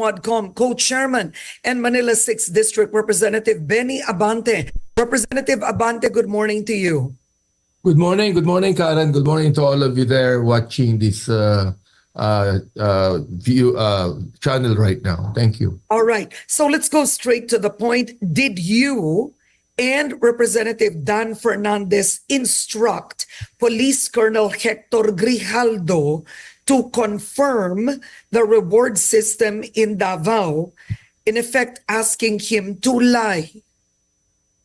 Quadcom co-chairman and Manila 6th District Representative Benny Abante. Representative Abante, good morning to you. Good morning, Karen. Good morning to all of you there watching this channel right now. Thank you. All right, so let's go straight to the point. Did you and Representative Dan Fernandez instruct Police Colonel Hector Grijaldo to confirm the reward system in Davao, in effect asking him to lie?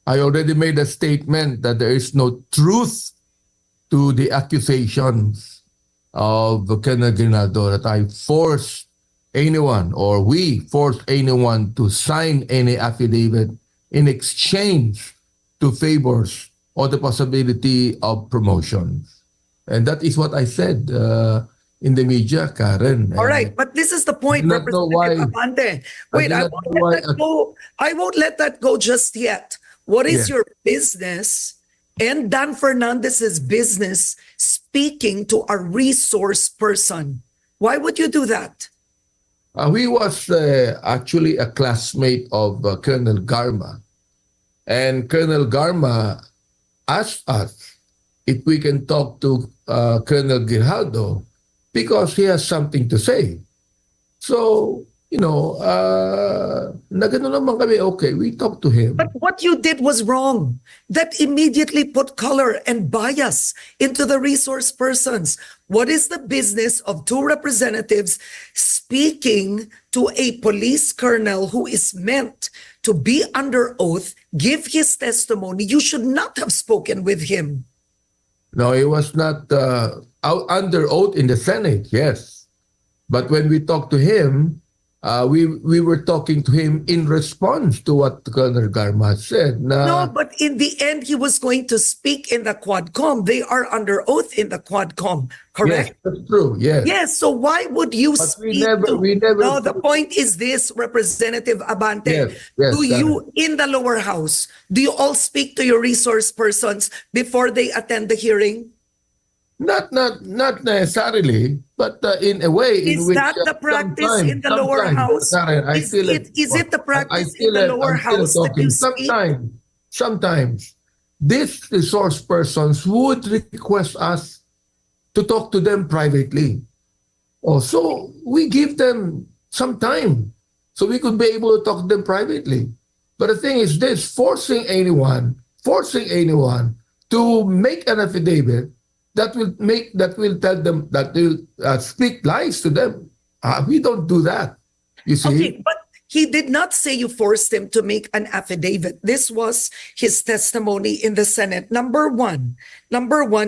I already made a statement that there is no truth to the accusations of Colonel Grijaldo, that I forced anyone or we forced anyone to sign any affidavit in exchange to favors or the possibility of promotions. And that is what I said in the media, Karen. All right, but this is the point, Representative Abante. Wait, I won't let that go. I won't let that go just yet. What is your business and Dan Fernandez's business speaking to a resource person? Why would you do that? He was actually a classmate of Colonel Garma. And Colonel Garma asked us if we can talk to Colonel Grijaldo because he has something to say. So, nagano naman kami, okay, we talked to him. But what you did was wrong. That immediately put color and bias into the resource persons. What is the business of two representatives speaking to a police colonel who is meant to be under oath, give his testimony? You should not have spoken with him. No, he was not under oath in the Senate, yes. But when we talked to him, we were talking to him in response to what Colonel Garma said. No, but in the end, he was going to speak in the Quadcom. They are under oath in the Quadcom, correct? Yes, that's true, yes. Yes, so why would you speak we never... No, the point is this, Representative Abante. Yes, do you, in the lower house, do you all speak to your resource persons before they attend the hearing? Not necessarily, but in a way in which... Is that the practice in the lower house? Is it the practice in the lower house that you speak? Sometimes these resource persons would request us to talk to them privately. So we give them some time so we could be able to talk to them privately. But the thing is this, forcing anyone to make an affidavit that will tell them, that will speak lies to them. We don't do that, you see. Okay, but he did not say you forced him to make an affidavit. This was his testimony in the Senate. Number one,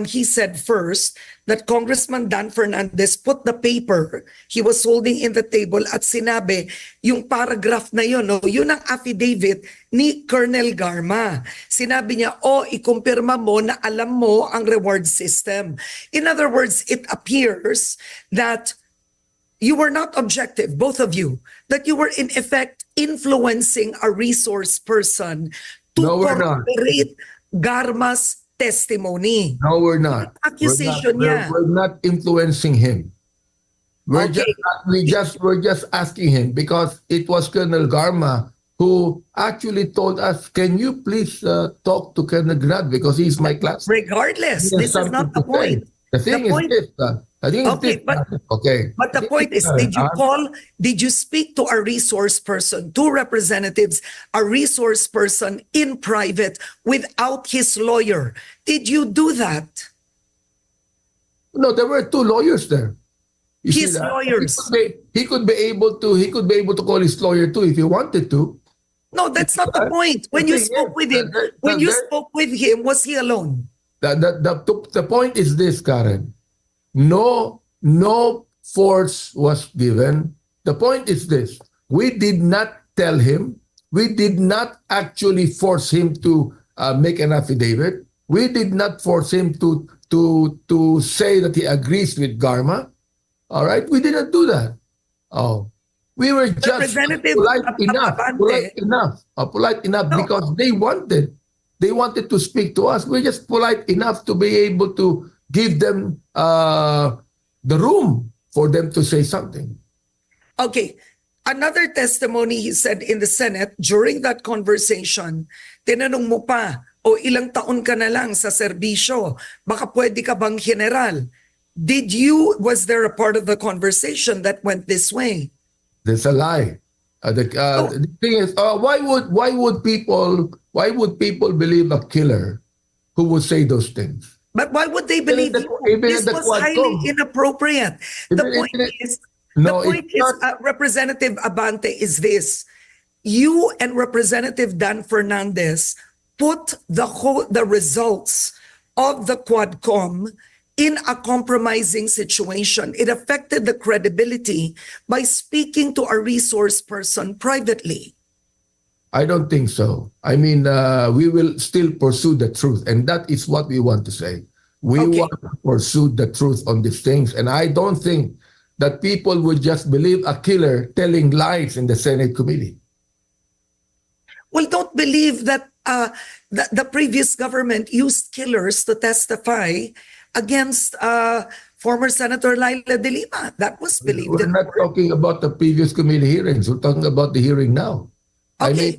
he said first that Congressman Dan Fernandez put the paper he was holding in the table at sinabi, yung paragraph na yun, no, yun ang affidavit ni Colonel Garma. Sinabi niya, ikumpirma mo na alam mo ang reward system. In other words, it appears that you were not objective, both of you, that you were in effect influencing a resource person to corroborate Garma's testimony. No, we're not. Accusation we're not influencing him. We're just asking him because it was Colonel Garma who actually told us, can you please talk to Colonel Grad because he's my classmate. Regardless, this is not the point. The thing is this, but the point is, did you speak to a resource person, two representatives, a resource person in private without his lawyer? Did you do that? No, there were two lawyers there. His lawyers. He could be able to call his lawyer too if he wanted to. No, that's not the point. When you spoke with him, was he alone? The point is this, Karen. No force was given. The point is this. We did not tell him. We did not actually force him to make an affidavit. We did not force him to say that he agrees with Garma. All right? We did not do that. We were just polite enough because they wanted to speak to us. We're just polite enough to be able to give them the room for them to say something. Okay. Another testimony, he said in the Senate, during that conversation, tinanong mo pa, o ilang taon ka na lang sa serbisyo, baka pwede ka bang general? Was there a part of the conversation that went this way? There's a lie. The thing is, why would people believe a killer who would say those things? But why would they believe you? Even This at the was Quadcom. highly inappropriate. The point is, Representative Abante, is this. You and Representative Dan Fernandez put the results of the Quadcom in a compromising situation. It affected the credibility by speaking to a resource person privately. I don't think so. I mean, we will still pursue the truth, and that is what we want to say. We want to pursue the truth on these things, and I don't think that people would just believe a killer telling lies in the Senate committee. Well, don't believe that the previous government used killers to testify against former Senator Laila de Lima. That was believed. We're not talking about the previous committee hearings. We're talking about the hearing now. Okay,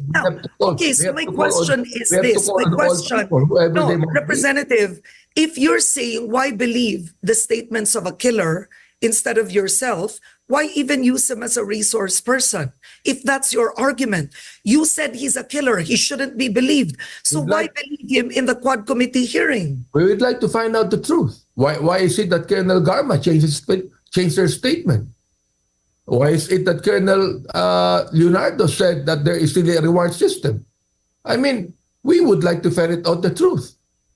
so my question is this. My question, no, Representative, if you're saying why believe the statements of a killer instead of yourself, why even use him as a resource person? If that's your argument, you said he's a killer, he shouldn't be believed. So why believe him in the Quad Committee hearing? We would like to find out the truth. Why is it that Colonel Garma changed their statement? Why is it that Colonel Leonardo said that there is still a reward system? I mean, we would like to ferret out the truth.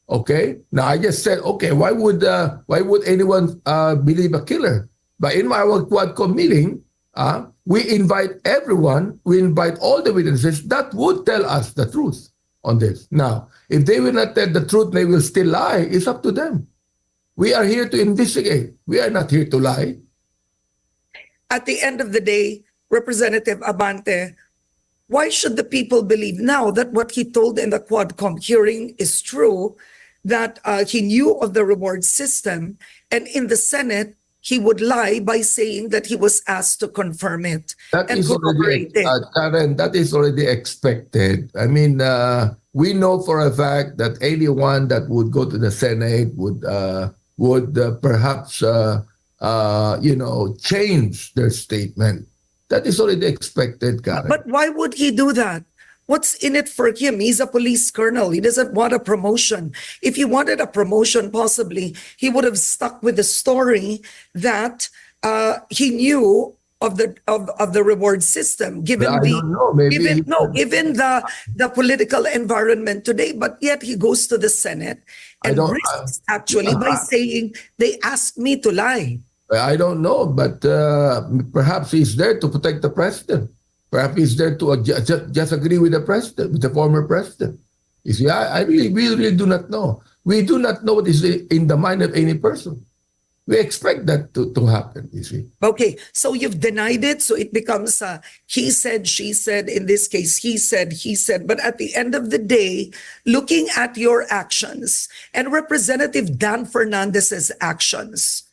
Okay. Now I just said, okay, why would anyone believe a killer? But in our Quadcom meeting, we invite everyone. We invite all the witnesses that would tell us the truth on this. Now, if they will not tell the truth, they will still lie. It's up to them. We are here to investigate. We are not here to lie. At the end of the day, Representative Abante, why should the people believe now that what he told in the Quadcom hearing is true, that he knew of the reward system, and in the Senate, he would lie by saying that he was asked to confirm it and corroborate it? Karen, that is already expected. I mean, we know for a fact that anyone that would go to the Senate would perhaps change their statement. That is already expected, Karen. But why would he do that? What's in it for him? He's a police colonel. He doesn't want a promotion. If he wanted a promotion, possibly, he would have stuck with the story that he knew of the reward system, given the political environment today. But yet he goes to the Senate and risks actually by saying they asked me to lie. I don't know, but perhaps he's there to protect the president. Perhaps he's there to just agree with the president, with the former president. You see, we really do not know. We do not know what is in the mind of any person. We expect that to happen, you see. Okay, so you've denied it, so it becomes he said, she said. In this case, he said. But at the end of the day, looking at your actions and Representative Dan Fernandez's actions,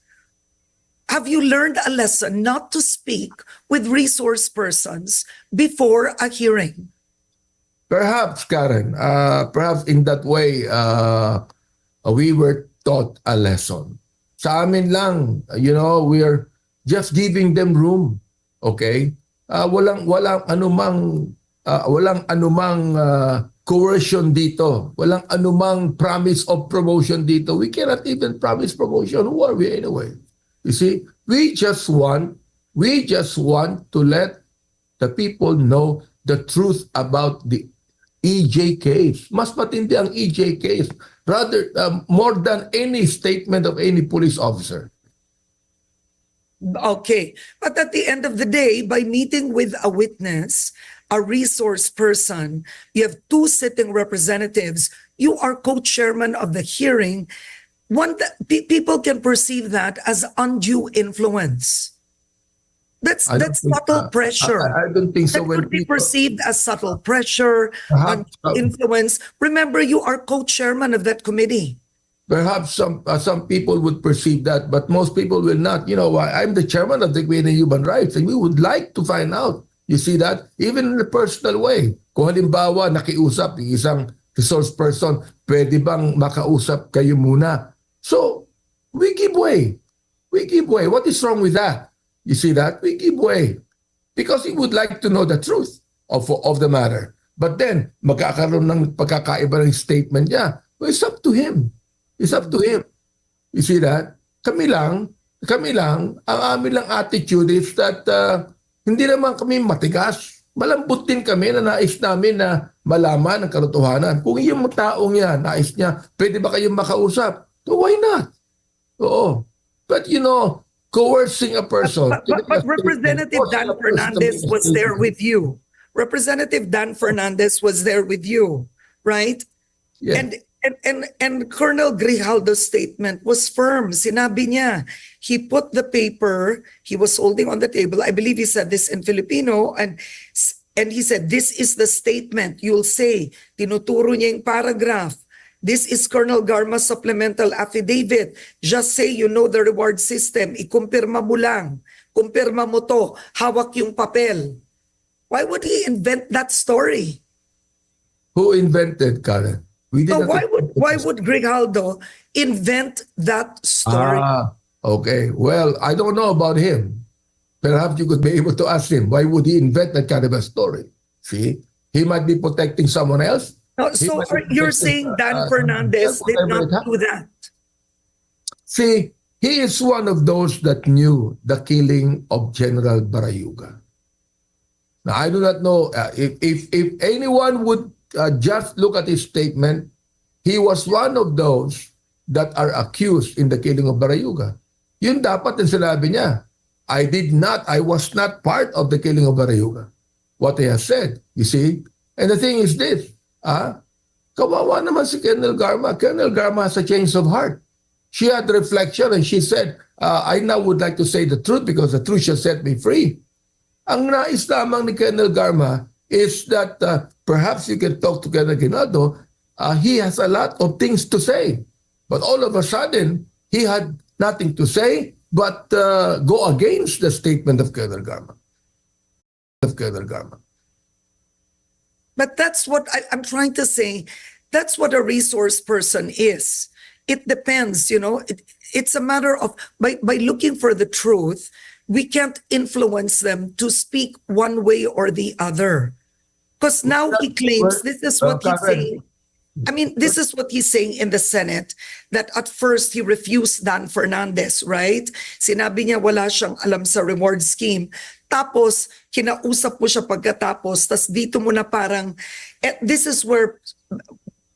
have you learned a lesson not to speak with resource persons before a hearing? Perhaps, Karen. Perhaps in that way, we were taught a lesson. Sa amin lang, we're just giving them room. Okay? Walang anumang coercion dito. Walang anumang promise of promotion dito. We cannot even promise promotion. Who are we anyway? You see, we just want to let the people know the truth about the EJ case. Mas matindi ang EJ case, rather more than any statement of any police officer. Okay, but at the end of the day, by meeting with a witness, a resource person, you have two sitting representatives, you are co-chairman of the hearing. People can perceive that as undue influence. That's subtle pressure. I don't think so. That could be perceived as subtle pressure, influence. Remember, you are co-chairman of that committee. Perhaps some people would perceive that, but most people will not. I'm the chairman of the Committee on Human Rights, and we would like to find out You see that? Even in a personal way. Kung halimbawa, nakiusap yung isang resource person, pwede bang makausap kayo muna? So, we give way. We give way. What is wrong with that? You see that? We give way. Because he would like to know the truth of the matter. But then, magkakaroon ng pagkakaiba ng statement niya. Well, it's up to him. It's up to him. You see that? Kami lang, ang amin lang attitude is that hindi naman kami matigas. Malambot din kami na nais namin na malaman ang katotohanan. Kung yung taong yan, nais niya, pwede ba kayong makausap? So why not? Oo. But you know, coercing a person. But Representative Dan Fernandez was there with you. Representative Dan Fernandez was there with you, right? Yeah. And Colonel Grijaldo's statement was firm. Sinabi niya, he put the paper he was holding on the table. I believe he said this in Filipino, and he said, this is the statement you'll say. Tinuturo niya yung paragraph. This is Colonel Garma's supplemental affidavit. Just say you know the reward system. Ikumpirma mo lang. Kumpirma mo to. Hawak yung papel. Why would he invent that story? Who invented, Karen? So why would Grijaldo invent that story? Okay. Well, I don't know about him. Perhaps you could be able to ask him, why would he invent that kind of a story? See? He might be protecting someone else. No, so you're saying Dan Fernandez did not do that? See, he is one of those that knew the killing of General Barayuga. Now, I do not know if anyone would just look at his statement. He was one of those that are accused in the killing of Barayuga. Yun dapat ang sinabi niya. I was not part of the killing of Barayuga. What he has said, you see? And the thing is this, kawawa naman si Colonel Garma. Colonel Garma has a change of heart. She had reflection and she said, I now would like to say the truth because the truth shall set me free. Ang nais lamang ni Colonel Garma is that perhaps you can talk to Colonel Ginaldo. He has a lot of things to say. But all of a sudden, he had nothing to say but go against the statement of Colonel Garma. But that's what I'm trying to say. That's what a resource person is. It depends, it's a matter of, by looking for the truth, we can't influence them to speak one way or the other. Because now he claims, this is what he's saying. I mean, this is what he's saying in the Senate, that at first he refused Dan Fernandez, right? Sinabi niya wala siyang alam sa reward scheme. Tapos, kinausap mo siya pagkatapos, tas dito mo na parang, this is where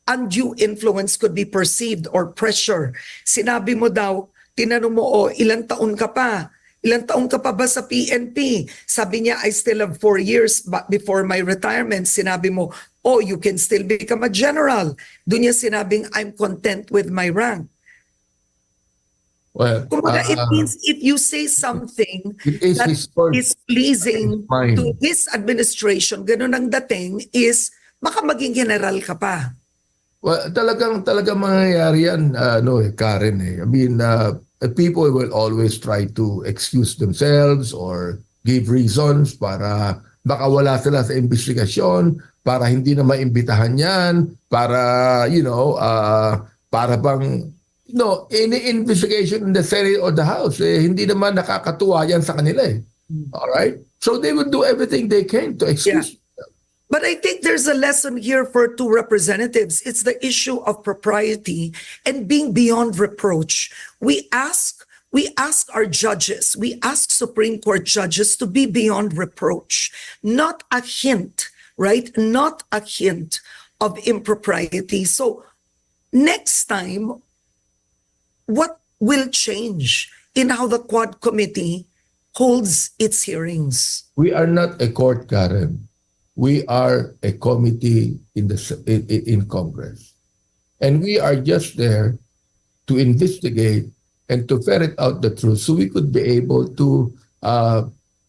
undue influence could be perceived or pressure. Sinabi mo daw, tinanong mo, ilang taon ka pa? Ilang taon ka pa ba sa PNP? Sabi niya, I still have 4 years before my retirement. Sinabi mo, you can still become a general. Doon niya sinabing, I'm content with my rank. Well, it means if you say something that is pleasing to this administration, ganun ang dating is, baka maging general ka pa. Well, talagang mangyayari yan, Karen. I mean, people will always try to excuse themselves or give reasons para baka wala sila sa investigasyon, para hindi na maimbitahan yan, para, para bang, any investigation in the Senate or the House, hindi naman nakakatuwa yan sa kanila eh. All right? So they will do everything they can to excuse. Yeah. But I think there's a lesson here for two representatives. It's the issue of propriety and being beyond reproach. We ask our judges, we ask Supreme Court judges to be beyond reproach. Not a hint, right? Not a hint of impropriety. So next time, what will change in how the Quad Committee holds its hearings? We are not a court, Karen. We are a committee in Congress. And we are just there to investigate and to ferret out the truth so we could be able to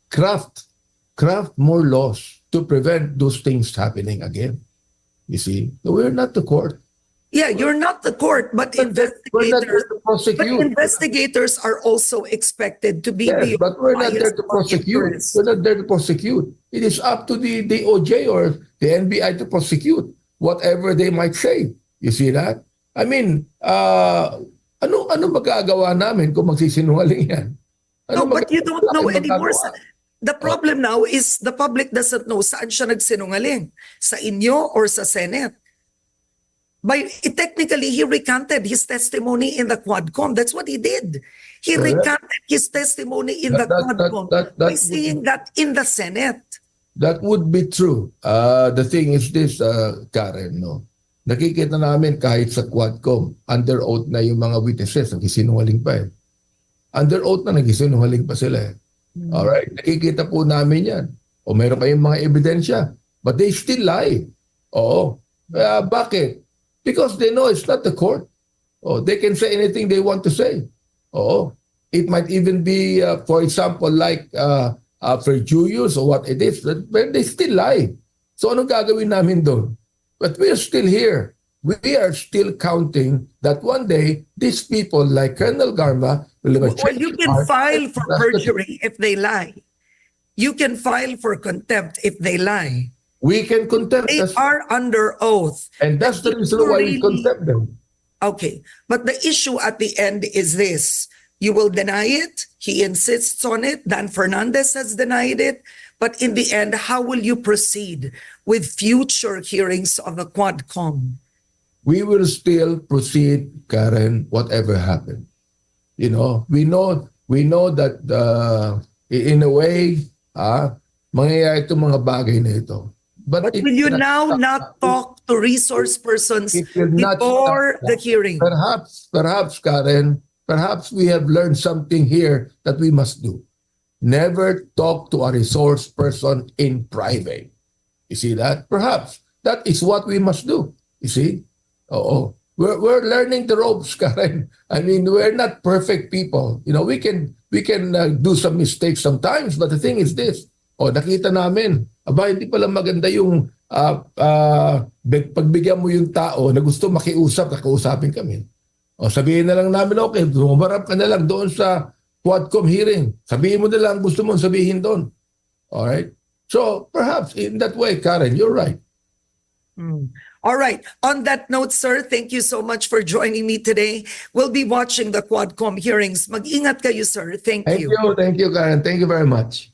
craft more laws to prevent those things happening again. You see? So we're not the court. Yeah, you're not the court, but We're not there investigators. to But prosecute. investigators are also expected to be Yes, beyond but we're not there bias to or prosecute. interest. We're not there to prosecute. It is up to the DOJ or the NBI to prosecute whatever they might say. You see that? I mean, ano magagawa namin kung magsisinungaling yan? No, but you don't Wala know kayong anymore. magagawa. The problem now is the public doesn't know saan siya nagsinungaling. Sa inyo or sa Senate. Technically, he recanted his testimony in the Quadcom. That's what he did. He Correct. recanted his testimony in the Quadcom by saying that in the Senate. That would be true. The thing is this, Karen, no? Nakikita namin kahit sa Quadcom, under oath na yung mga witnesses, nagsisinungaling pa eh. Under oath na nagsisinungaling pa sila eh. Alright? Nakikita po namin yan. O meron kayong mga ebidensya. But they still lie. Oo. Bakit? Because they know it's not the court. Oh, they can say anything they want to say. Oo. It might even be, for example, like perjurious or what it is, but they still lie. So anong gagawin namin doon? But we are still here. We are still counting that one day, these people like Colonel Garma will have a Well, you can file for perjury if they lie. You can file for contempt if they lie. We can contempt. They are under oath. And that's the reason why we contempt them. Okay. But the issue at the end is this. You will deny it. He insists on it. Dan Fernandez has denied it. But in the end, how will you proceed with future hearings of the Quadcom? We will still proceed, Karen, whatever happened. You know, we know that in a way, mangyayari itong mga bagay na ito. But will you now not talk to resource persons before the hearing? Perhaps, Karen, perhaps we have learned something here that we must do. Never talk to a resource person in private. You see that? Perhaps that is what we must do. You see? We're learning the ropes, Karen. I mean, we're not perfect people. You know, we can do some mistakes sometimes, but the thing is this. Nakita namin, hindi pala maganda yung pagbigyan mo yung tao na gusto kausapin kami. Sabihin na lang namin, okay, humarap ka na lang doon sa Quadcom hearing. Sabihin mo na lang gusto mong sabihin doon. Alright? So, perhaps in that way, Karen, you're right. All right. On that note, sir, thank you so much for joining me today. We'll be watching the Quadcom hearings. Mag-ingat kayo, sir. Thank you. Thank you, Karen. Thank you very much.